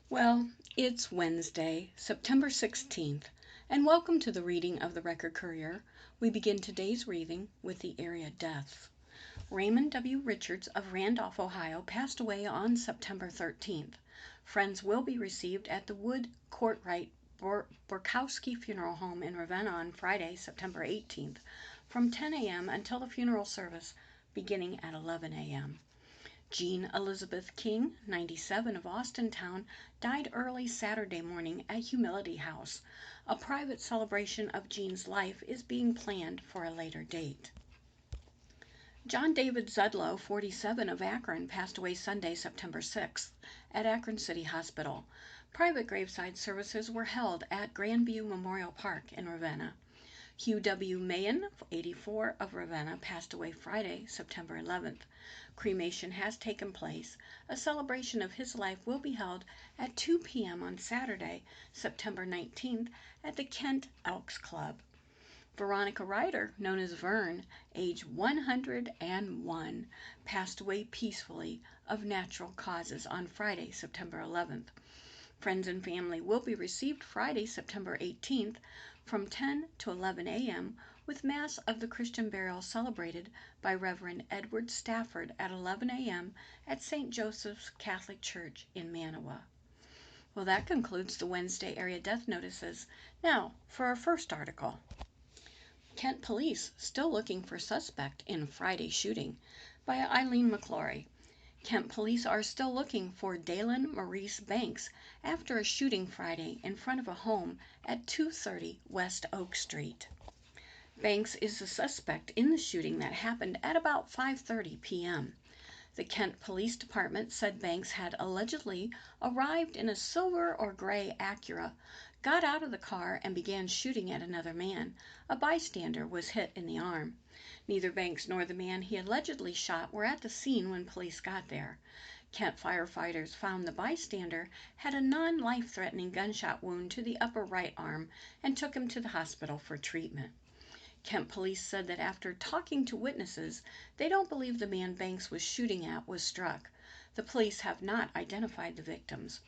Well, it's Wednesday, September 16th, and welcome to the reading of the Record Courier. We begin today's reading with the area deaths. Raymond W. Richards of Randolph, Ohio, passed away on September 13th. Friends will be received at the Wood Courtright Borkowski Funeral Home in Ravenna on Friday, September 18th, from 10 a.m. until the funeral service beginning at 11 a.m. Jean Elizabeth King, 97, of Austintown, died early Saturday morning at Humility House. A private celebration of Jean's life is being planned for a later date. John David Zudlow, 47, of Akron, passed away Sunday, September 6th, at Akron City Hospital. Private graveside services were held at Grandview Memorial Park in Ravenna. Hugh W. Mahan, 84, of Ravenna, passed away Friday, September 11th. Cremation has taken place. A celebration of his life will be held at 2 p.m. on Saturday, September 19th, at the Kent Elks Club. Veronica Ryder, known as Vern, age 101, passed away peacefully of natural causes on Friday, September 11th. Friends and family will be received Friday, September 18th, from 10 to 11 a.m., with Mass of the Christian Burial celebrated by Reverend Edward Stafford at 11 a.m. at St. Joseph's Catholic Church in Manawa. Well, that concludes the Wednesday area death notices. Now, for our first article. Kent Police still looking for suspect in Friday shooting, by Eileen McClory. Kent Police are still looking for Dalen Maurice Banks after a shooting Friday in front of a home at 230 West Oak Street. Banks is the suspect in the shooting that happened at about 5:30 p.m. The Kent Police Department said Banks had allegedly arrived in a silver or gray Acura, got out of the car, and began shooting at another man. A bystander was hit in the arm. Neither Banks nor the man he allegedly shot were at the scene when police got there. Kent firefighters found the bystander had a non-life-threatening gunshot wound to the upper right arm and took him to the hospital for treatment. Kent Police said that after talking to witnesses, they don't believe the man Banks was shooting at was struck. The police have not identified the victims.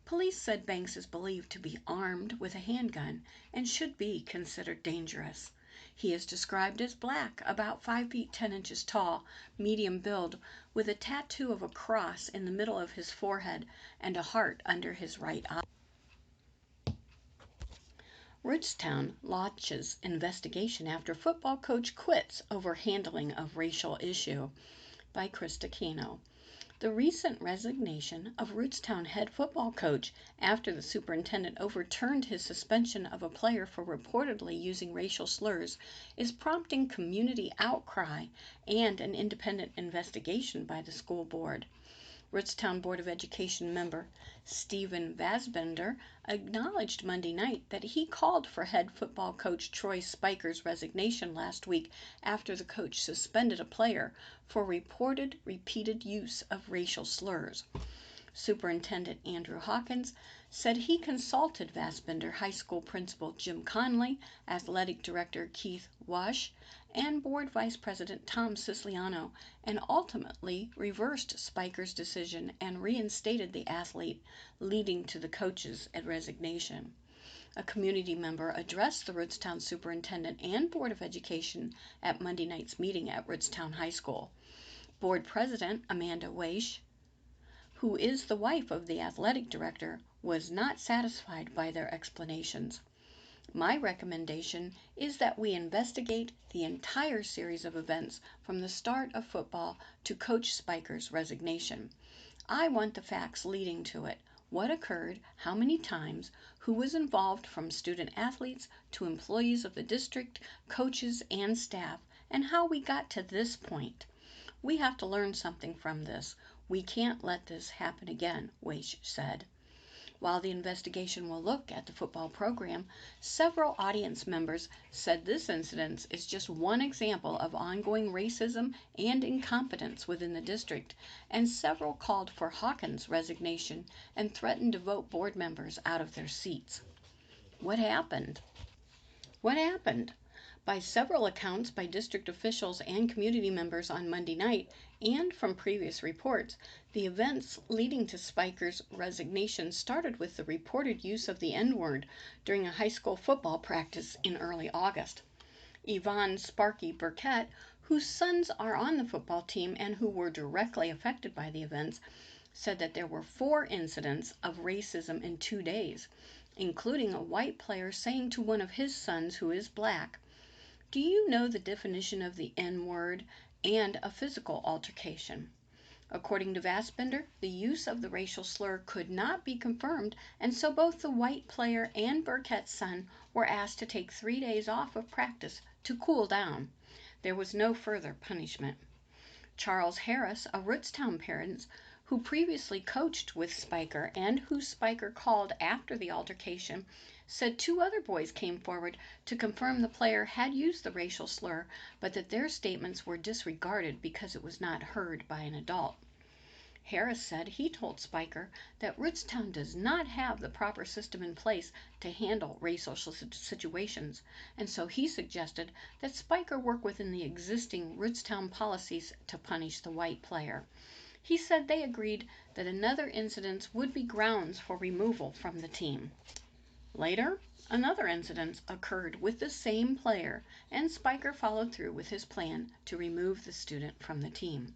Police said Banks is believed to be armed with a handgun and should be considered dangerous. He is described as black, about 5 feet 10 inches tall, medium build, with a tattoo of a cross in the middle of his forehead and a heart under his right eye. Rootstown launches investigation after football coach quits over handling of racial issue, by Krista Kano. The recent resignation of Rootstown head football coach after the superintendent overturned his suspension of a player for reportedly using racial slurs is prompting community outcry and an independent investigation by the school board. Rootstown Board of Education member Stephen Vasbender acknowledged Monday night that he called for head football coach Troy Spiker's resignation last week after the coach suspended a player for reported repeated use of racial slurs. Superintendent Andrew Hawkins said he consulted Vasbender High School Principal Jim Conley, Athletic Director Keith Wash, and Board Vice President Tom Siciliano, and ultimately reversed Spiker's decision and reinstated the athlete, leading to the coach's resignation. A community member addressed the Rootstown Superintendent and Board of Education at Monday night's meeting at Rootstown High School. Board President Amanda Weish, who is the wife of the athletic director, was not satisfied by their explanations. My recommendation is that we investigate the entire series of events from the start of football to Coach Spiker's resignation. I want the facts leading to it. What occurred, how many times, who was involved from student athletes to employees of the district, coaches, and staff, and how we got to this point. We have to learn something from this. We can't let this happen again, Weish said. While the investigation will look at the football program, several audience members said this incident is just one example of ongoing racism and incompetence within the district, and several called for Hawkins' resignation and threatened to vote board members out of their seats. What happened? What happened? By several accounts by district officials and community members on Monday night, and from previous reports, the events leading to Spiker's resignation started with the reported use of the N-word during a high school football practice in early August. Yvonne Sparky Burkett, whose sons are on the football team and who were directly affected by the events, said that there were 4 incidents of racism in 2 days, including a white player saying to one of his sons who is black, "Do you know the definition of the N-word?" and a physical altercation. According to Vassbender, the use of the racial slur could not be confirmed, and so both the white player and Burkett's son were asked to take 3 days off of practice to cool down. There was no further punishment. Charles Harris, a Rootstown parent who previously coached with Spiker and who Spiker called after the altercation, said 2 other boys came forward to confirm the player had used the racial slur, but that their statements were disregarded because it was not heard by an adult. Harris said he told Spiker that Rootstown does not have the proper system in place to handle racial situations, and so he suggested that Spiker work within the existing Rootstown policies to punish the white player. He said they agreed that another incident would be grounds for removal from the team. Later, another incident occurred with the same player, and Spiker followed through with his plan to remove the student from the team.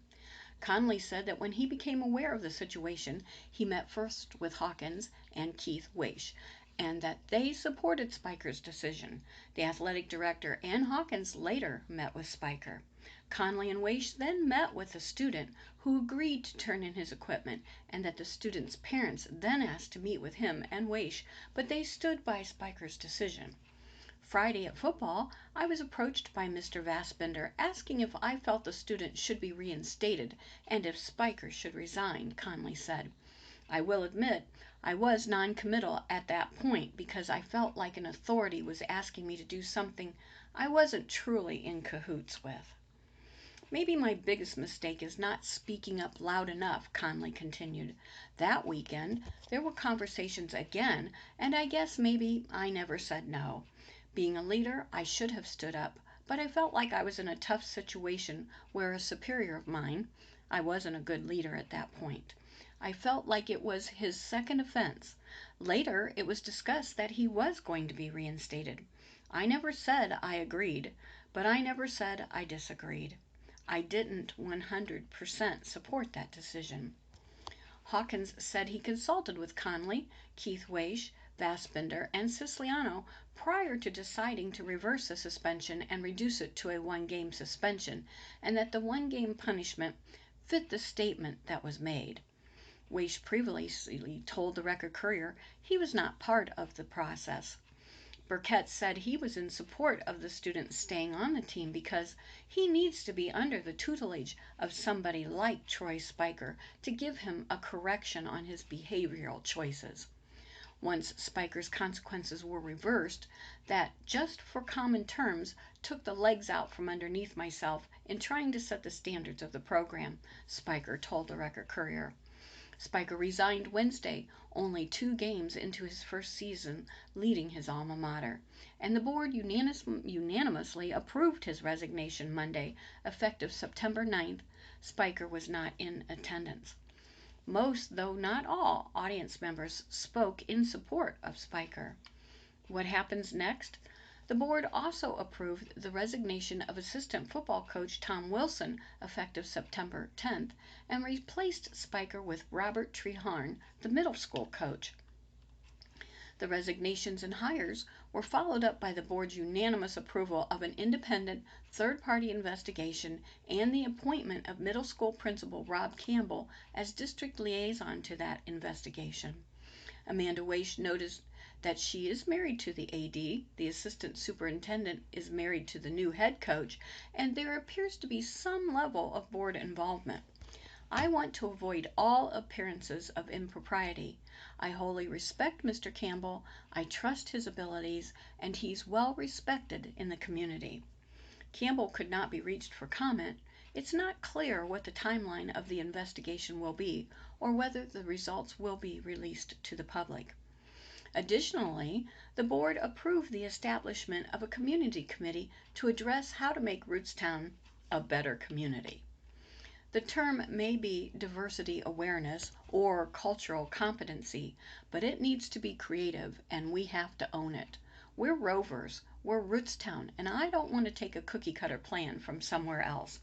Conley said that when he became aware of the situation, he met first with Hawkins and Keith Weish, and that they supported Spiker's decision. The athletic director and Hawkins later met with Spiker. Conley and Weish then met with the student, who agreed to turn in his equipment, and that the student's parents then asked to meet with him and Weish, but they stood by Spiker's decision. Friday at football, I was approached by Mr. Vassbender asking if I felt the student should be reinstated and if Spiker should resign, Conley said. I will admit I was non-committal at that point because I felt like an authority was asking me to do something I wasn't truly in cahoots with. Maybe my biggest mistake is not speaking up loud enough, Conley continued. That weekend, there were conversations again, and I guess maybe I never said no. Being a leader, I should have stood up, but I felt like I was in a tough situation where a superior of mine, I wasn't a good leader at that point. I felt like it was his second offense. Later, it was discussed that he was going to be reinstated. I never said I agreed, but I never said I disagreed. I didn't 100% support that decision. Hawkins said he consulted with Conley, Keith Weish, Vassbender, and Siciliano prior to deciding to reverse the suspension and reduce it to a 1-game suspension, and that the 1-game punishment fit the statement that was made. Weish previously told the Record Courier he was not part of the process. Burkett said he was in support of the student staying on the team because he needs to be under the tutelage of somebody like Troy Spiker to give him a correction on his behavioral choices. Once Spiker's consequences were reversed, that just for common terms took the legs out from underneath myself in trying to set the standards of the program, Spiker told the Record Courier. Spiker resigned Wednesday, only 2 games into his first season leading his alma mater, and the board unanimously approved his resignation Monday, effective September 9th. Spiker was not in attendance. Most, though not all, audience members spoke in support of Spiker. What happens next? The board also approved the resignation of assistant football coach Tom Wilson, effective September 10th, and replaced Spiker with Robert Treharn, the middle school coach. The resignations and hires were followed up by the board's unanimous approval of an independent third-party investigation and the appointment of middle school principal Rob Campbell as district liaison to that investigation. Amanda Weish noticed that she is married to the AD, the assistant superintendent is married to the new head coach, and there appears to be some level of board involvement. I want to avoid all appearances of impropriety. I wholly respect Mr. Campbell, I trust his abilities, and he's well respected in the community. Campbell could not be reached for comment. It's not clear what the timeline of the investigation will be, or whether the results will be released to the public. Additionally, the board approved the establishment of a community committee to address how to make Rootstown a better community. The term may be diversity awareness or cultural competency, but it needs to be creative and we have to own it. We're rovers, we're Rootstown, and I don't want to take a cookie cutter plan from somewhere else.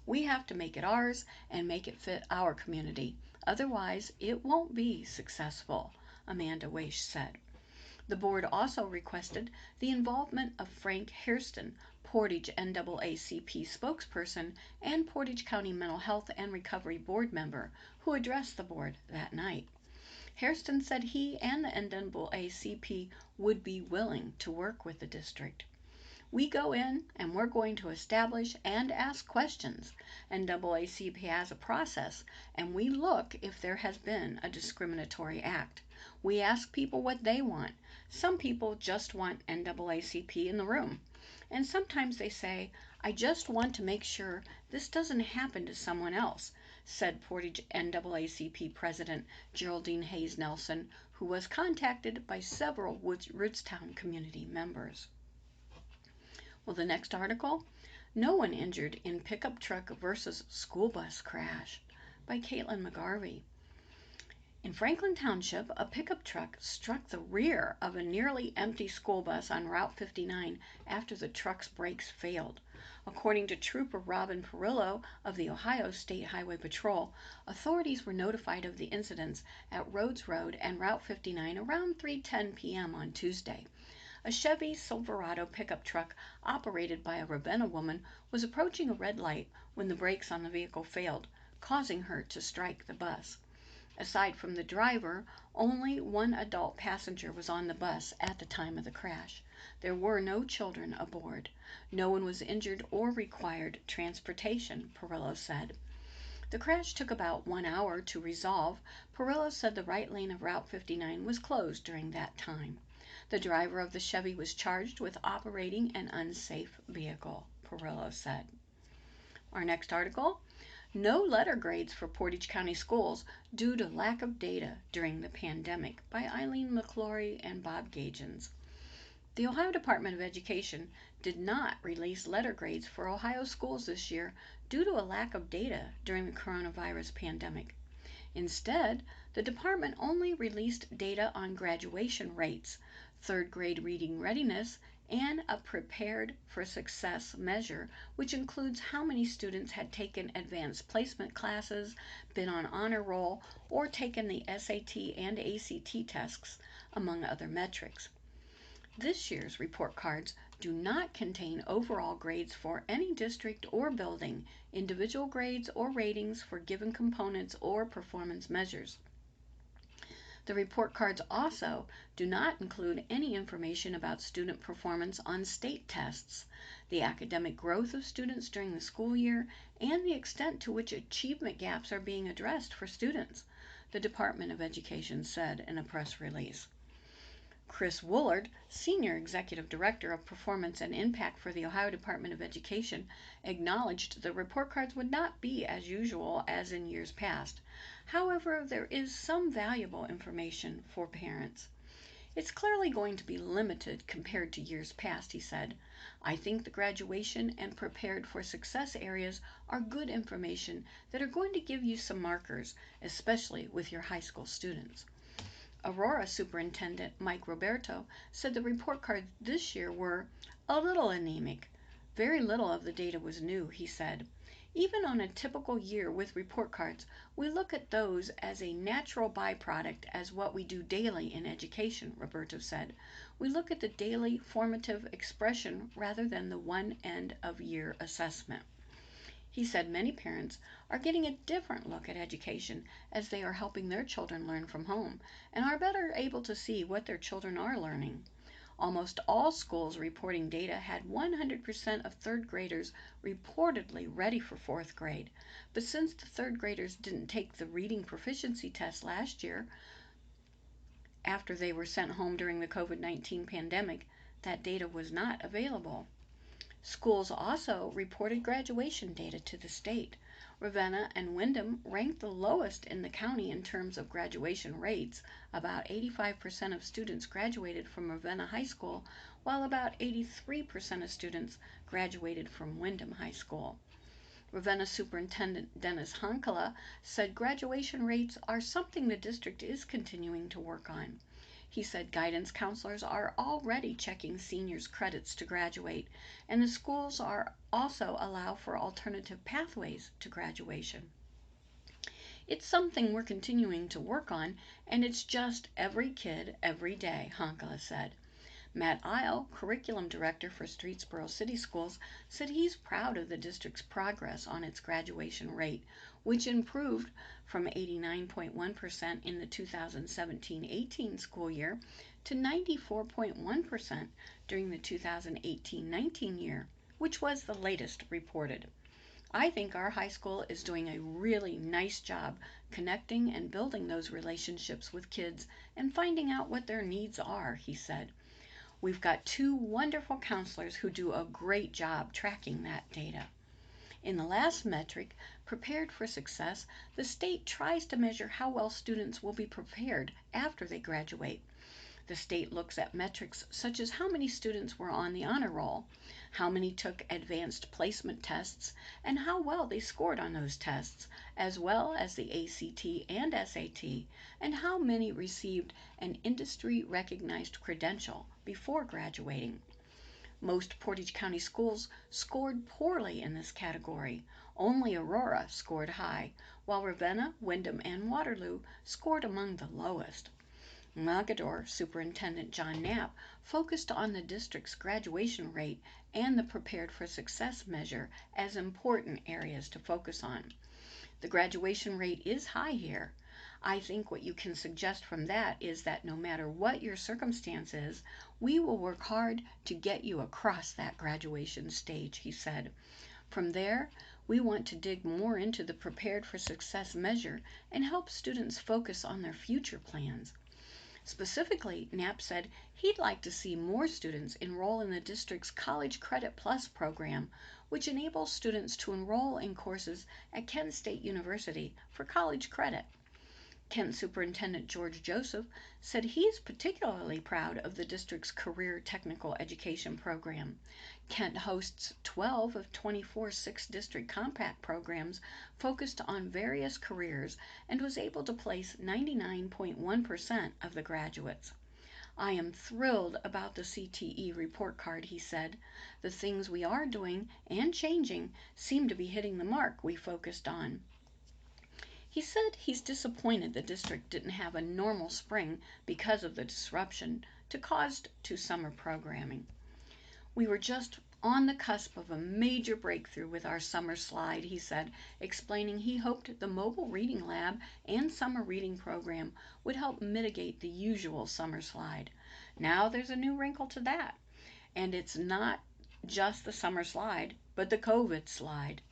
We have to make it ours and make it fit our community. Otherwise, it won't be successful, Amanda Waish said. The board also requested the involvement of Frank Hairston, Portage NAACP spokesperson and Portage County Mental Health and Recovery Board member, who addressed the board that night. Hairston said he and the NAACP would be willing to work with the district. We go in and we're going to establish and ask questions. NAACP has a process, and we look if there has been a discriminatory act. We ask people what they want. Some people just want NAACP in the room. And sometimes they say, I just want to make sure this doesn't happen to someone else, said Portage NAACP President Geraldine Hayes Nelson, who was contacted by several Rootstown community members. Well, the next article, No One Injured in Pickup Truck versus School Bus Crash, by Caitlin McGarvey. In Franklin Township, a pickup truck struck the rear of a nearly empty school bus on Route 59 after the truck's brakes failed. According to Trooper Robin Perillo of the Ohio State Highway Patrol, authorities were notified of the incidents at Rhodes Road and Route 59 around 3:10 p.m. on Tuesday. A Chevy Silverado pickup truck operated by a Ravenna woman was approaching a red light when the brakes on the vehicle failed, causing her to strike the bus. Aside from the driver, only one adult passenger was on the bus at the time of the crash. There were no children aboard. No one was injured or required transportation, Perillo said. The crash took about 1 hour to resolve. Perillo said the right lane of Route 59 was closed during that time. The driver of the Chevy was charged with operating an unsafe vehicle, Perillo said. Our next article, No Letter Grades for Portage County Schools Due to Lack of Data During the Pandemic, by Eileen McClory and Bob Gagins. The Ohio Department of Education did not release letter grades for Ohio schools this year due to a lack of data during the coronavirus pandemic. Instead, the department only released data on graduation rates, third grade reading readiness, and a Prepared for Success measure, which includes how many students had taken advanced placement classes, been on honor roll, or taken the SAT and ACT tests, among other metrics. This year's report cards do not contain overall grades for any district or building, individual grades or ratings for given components or performance measures. The report cards also do not include any information about student performance on state tests, the academic growth of students during the school year, and the extent to which achievement gaps are being addressed for students, the Department of Education said in a press release. Chris Woolard, Senior Executive Director of Performance and Impact for the Ohio Department of Education, acknowledged the report cards would not be as usual as in years past. However, there is some valuable information for parents. It's clearly going to be limited compared to years past, he said. I think the graduation and prepared for success areas are good information that are going to give you some markers, especially with your high school students. Aurora Superintendent Mike Roberto said the report cards this year were a little anemic. Very little of the data was new, he said. Even on a typical year with report cards, we look at those as a natural byproduct as what we do daily in education, Roberto said. We look at the daily formative expression rather than the one end of year assessment. He said many parents are getting a different look at education as they are helping their children learn from home and are better able to see what their children are learning. Almost all schools reporting data had 100% of third graders reportedly ready for fourth grade, but since the third graders didn't take the reading proficiency test last year after they were sent home during the COVID-19 pandemic, that data was not available. Schools also reported graduation data to the state. Ravenna and Windham ranked the lowest in the county in terms of graduation rates. About 85% of students graduated from Ravenna High School, while about 83% of students graduated from Windham High School. Ravenna Superintendent Dennis Honkala said graduation rates are something the district is continuing to work on. He said guidance counselors are already checking seniors' credits to graduate, and the schools are also allow for alternative pathways to graduation. It's something we're continuing to work on, and it's just every kid every day, Honkala said. Matt Isle, Curriculum Director for Streetsboro City Schools, said he's proud of the district's progress on its graduation rate, which improved from 89.1% in the 2017-18 school year to 94.1% during the 2018-19 year, which was the latest reported. I think our high school is doing a really nice job connecting and building those relationships with kids and finding out what their needs are, he said. We've got 2 wonderful counselors who do a great job tracking that data. In the last metric, Prepared for Success, the state tries to measure how well students will be prepared after they graduate. The state looks at metrics such as how many students were on the honor roll, how many took advanced placement tests, and how well they scored on those tests, as well as the ACT and SAT, and how many received an industry-recognized credential before graduating. Most Portage County schools scored poorly in this category. Only Aurora scored high, while Ravenna, Windham, and Waterloo scored among the lowest. Mogadore Superintendent John Knapp focused on the district's graduation rate and the Prepared for Success measure as important areas to focus on. The graduation rate is high here. I think what you can suggest from that is that no matter what your circumstance is, we will work hard to get you across that graduation stage, he said. From there, we want to dig more into the Prepared for Success measure and help students focus on their future plans. Specifically, Knapp said he'd like to see more students enroll in the district's College Credit Plus program, which enables students to enroll in courses at Kent State University for college credit. Kent Superintendent George Joseph said he's particularly proud of the district's Career Technical Education program. Kent hosts 12 of 24 6th District Compact programs focused on various careers and was able to place 99.1% of the graduates. I am thrilled about the CTE report card, he said. The things we are doing and changing seem to be hitting the mark we focused on. He said he's disappointed the district didn't have a normal spring because of the disruption caused to summer programming. We were just on the cusp of a major breakthrough with our summer slide, he said, explaining he hoped the mobile reading lab and summer reading program would help mitigate the usual summer slide. Now there's a new wrinkle to that, and it's not just the summer slide, but the COVID slide.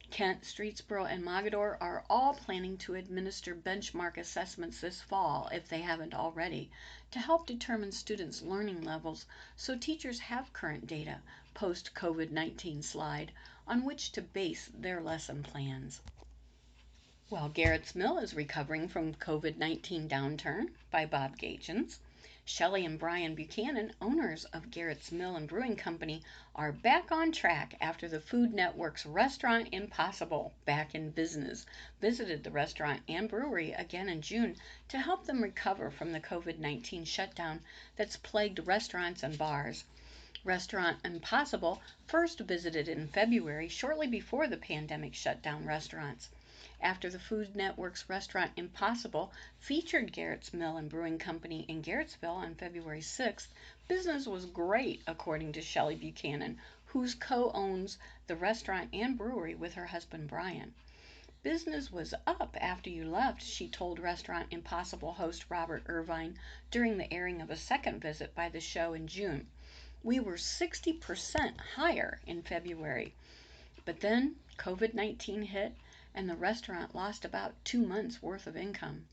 Kent, Streetsboro, and Mogadore are all planning to administer benchmark assessments this fall, if they haven't already, to help determine students' learning levels so teachers have current data, post-COVID-19 slide, on which to base their lesson plans. While Garrett's Mill is recovering from COVID-19 downturn by Bob Gagens, Shelley and Brian Buchanan, owners of Garrett's Mill and Brewing Company, are back on track after the Food Network's Restaurant Impossible, back in business, visited the restaurant and brewery again in June to help them recover from the COVID-19 shutdown that's plagued restaurants and bars. Restaurant Impossible first visited in February, shortly before the pandemic shut down restaurants. After the Food Network's Restaurant Impossible featured Garrett's Mill and Brewing Company in Garrettsville on February 6th, business was great, according to Shelley Buchanan, who co-owns the restaurant and brewery with her husband Brian. Business was up after you left, she told Restaurant Impossible host Robert Irvine during the airing of a second visit by the show in June. We were 60% higher in February. But then COVID-19 hit, and the restaurant lost about 2 months' worth of income.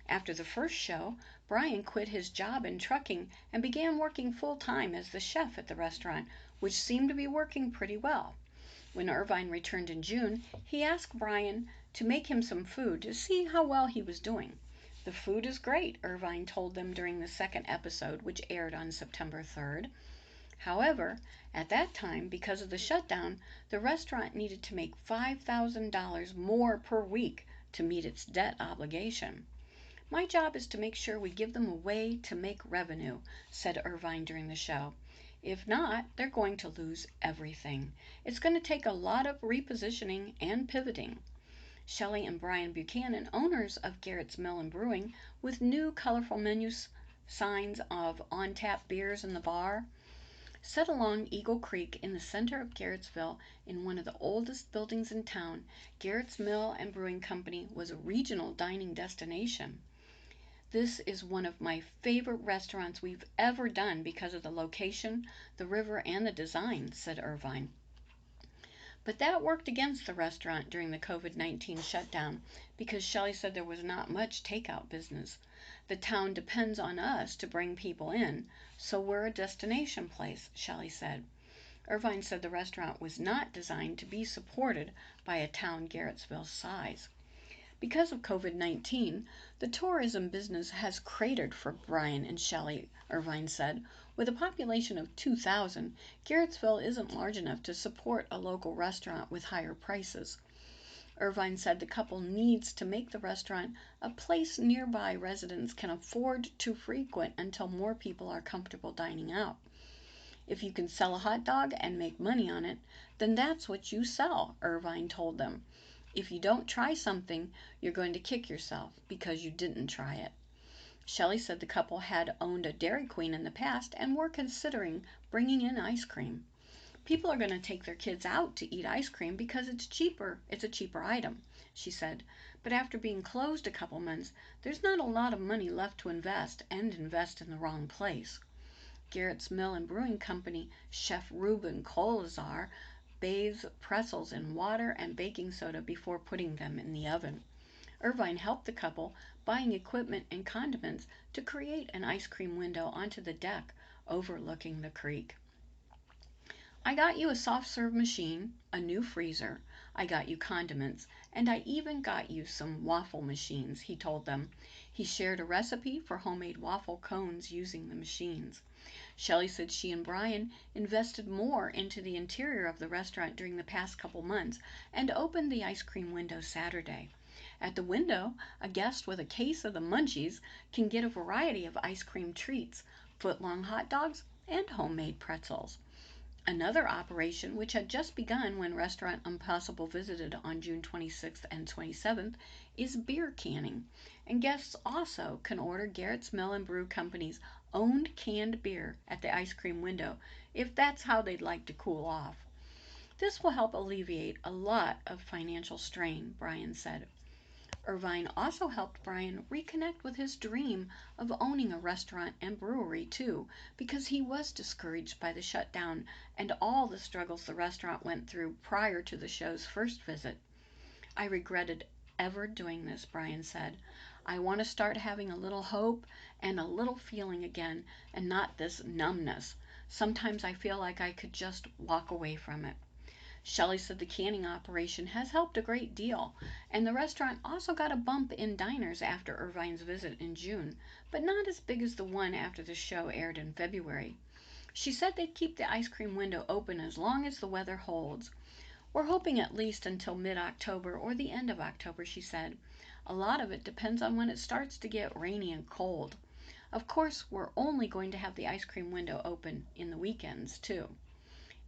After the first show, Brian quit his job in trucking and began working full-time as the chef at the restaurant, which seemed to be working pretty well. When Irvine returned in June, he asked Brian to make him some food to see how well he was doing. "The food is great," Irvine told them during the second episode, which aired on September 3rd. However, at that time, because of the shutdown, the restaurant needed to make $5,000 more per week to meet its debt obligation. "My job is to make sure we give them a way to make revenue," said Irvine during the show. "If not, they're going to lose everything. It's going to take a lot of repositioning and pivoting." Shelley and Brian Buchanan, owners of Garrett's Mill and Brewing, with new colorful menu signs of on-tap beers in the bar, set along Eagle Creek in the center of Garrettsville in one of the oldest buildings in town. Garrett's Mill and Brewing Company was a regional dining destination. "This is one of my favorite restaurants we've ever done because of the location, the river, and the design," said Irvine. But that worked against the restaurant during the COVID-19 shutdown because Shelley said there was not much takeout business. "The town depends on us to bring people in, so we're a destination place," Shelley said. Irvine said the restaurant was not designed to be supported by a town Garrettsville's size. Because of COVID-19, the tourism business has cratered for Brian and Shelley, Irvine said. "With a population of 2,000, Garrettsville isn't large enough to support a local restaurant with higher prices." Irvine said the couple needs to make the restaurant a place nearby residents can afford to frequent until more people are comfortable dining out. "If you can sell a hot dog and make money on it, then that's what you sell," Irvine told them. "If you don't try something, you're going to kick yourself because you didn't try it." Shelley said the couple had owned a Dairy Queen in the past and were considering bringing in ice cream. "People are going to take their kids out to eat ice cream because it's cheaper. It's a cheaper item," she said. "But after being closed a couple months, there's not a lot of money left to invest and invest in the wrong place." Garrett's Mill and Brewing Company chef Ruben Colazar bathes pretzels in water and baking soda before putting them in the oven. Irvine helped the couple buying equipment and condiments to create an ice cream window onto the deck overlooking the creek. "I got you a soft serve machine, a new freezer, I got you condiments, and I even got you some waffle machines," he told them. He shared a recipe for homemade waffle cones using the machines. Shelley said she and Brian invested more into the interior of the restaurant during the past couple months and opened the ice cream window Saturday. At the window, a guest with a case of the munchies can get a variety of ice cream treats, foot-long hot dogs, and homemade pretzels. Another operation, which had just begun when Restaurant Impossible visited on June 26th and 27th, is beer canning, and guests also can order Garrett's Mill and Brew Company's owned canned beer at the ice cream window if that's how they'd like to cool off. "This will help alleviate a lot of financial strain," Brian said. Irvine also helped Brian reconnect with his dream of owning a restaurant and brewery too, because he was discouraged by the shutdown and all the struggles the restaurant went through prior to the show's first visit. "I regretted ever doing this," Brian said. "I want to start having a little hope and a little feeling again, and not this numbness. Sometimes I feel like I could just walk away from it." Shelley said the canning operation has helped a great deal, and the restaurant also got a bump in diners after Irvine's visit in June, but not as big as the one after the show aired in February. She said they'd keep the ice cream window open as long as the weather holds. "We're hoping at least until mid-October or the end of October," she said. "A lot of it depends on when it starts to get rainy and cold. Of course, we're only going to have the ice cream window open in the weekends, too."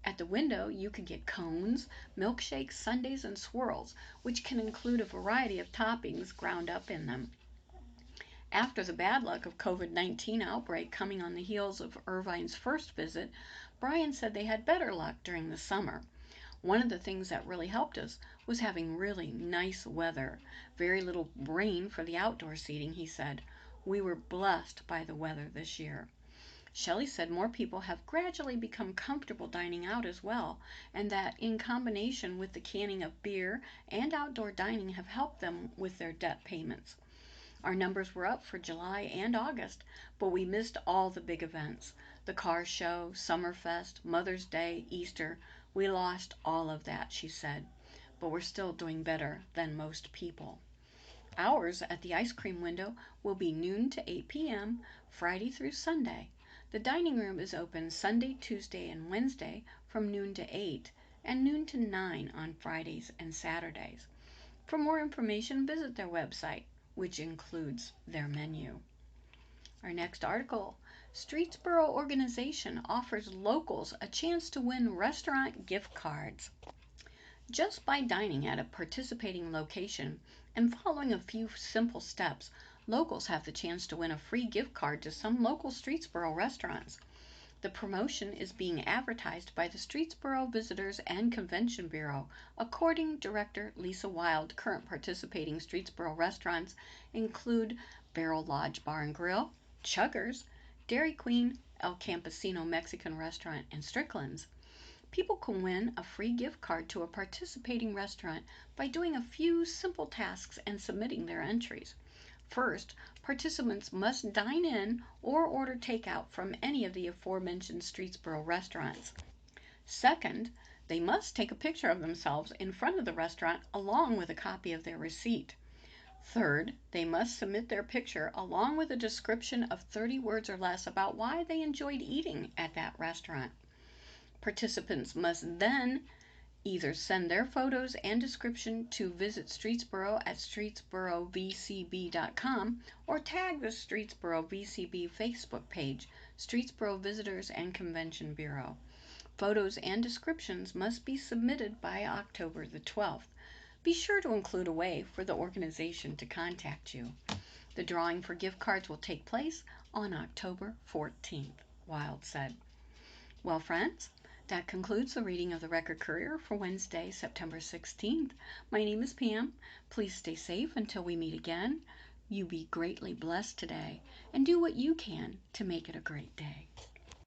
At the window, you can get cones, milkshakes, sundaes, and swirls, which can include a variety of toppings ground up in them. After the bad luck of COVID-19 outbreak coming on the heels of Irvine's first visit, Brian said they had better luck during the summer. "One of the things that really helped us was having really nice weather. Very little rain for the outdoor seating," he said. "We were blessed by the weather this year." Shelley said more people have gradually become comfortable dining out as well, and that in combination with the canning of beer and outdoor dining have helped them with their debt payments. "Our numbers were up for July and August, but we missed all the big events. The car show, Summerfest, Mother's Day, Easter. We lost all of that, she said, but we're still doing better than most people. Hours at the ice cream window will be noon to 8 p.m. Friday through Sunday. The dining room is open Sunday, Tuesday, and Wednesday from noon to 8 and noon to 9 on Fridays and Saturdays. For more information, visit their website, which includes their menu. Our next article, Streetsboro Organization offers locals a chance to win restaurant gift cards. Just by dining at a participating location and following a few simple steps, locals have the chance to win a free gift card to some local Streetsboro restaurants. The promotion is being advertised by the Streetsboro Visitors and Convention Bureau. According to Director Lisa Wild, current participating Streetsboro restaurants include Barrel Lodge Bar and Grill, Chuggers, Dairy Queen, El Campesino Mexican Restaurant, and Strickland's. People can win a free gift card to a participating restaurant by doing a few simple tasks and submitting their entries. First, participants must dine in or order takeout from any of the aforementioned Streetsboro restaurants. Second, they must take a picture of themselves in front of the restaurant along with a copy of their receipt. Third, they must submit their picture along with a description of 30 words or less about why they enjoyed eating at that restaurant. Participants must then either send their photos and description to Visit Streetsboro at streetsborovcb.com or tag the Streetsboro VCB Facebook page, Streetsboro Visitors and Convention Bureau. Photos and descriptions must be submitted by October the 12th. Be sure to include a way for the organization to contact you. The drawing for gift cards will take place on October 14th, Wild said. Well, friends, that concludes the reading of the Record Courier for Wednesday, September 16th. My name is Pam. Please stay safe until we meet again. You be greatly blessed today and do what you can to make it a great day.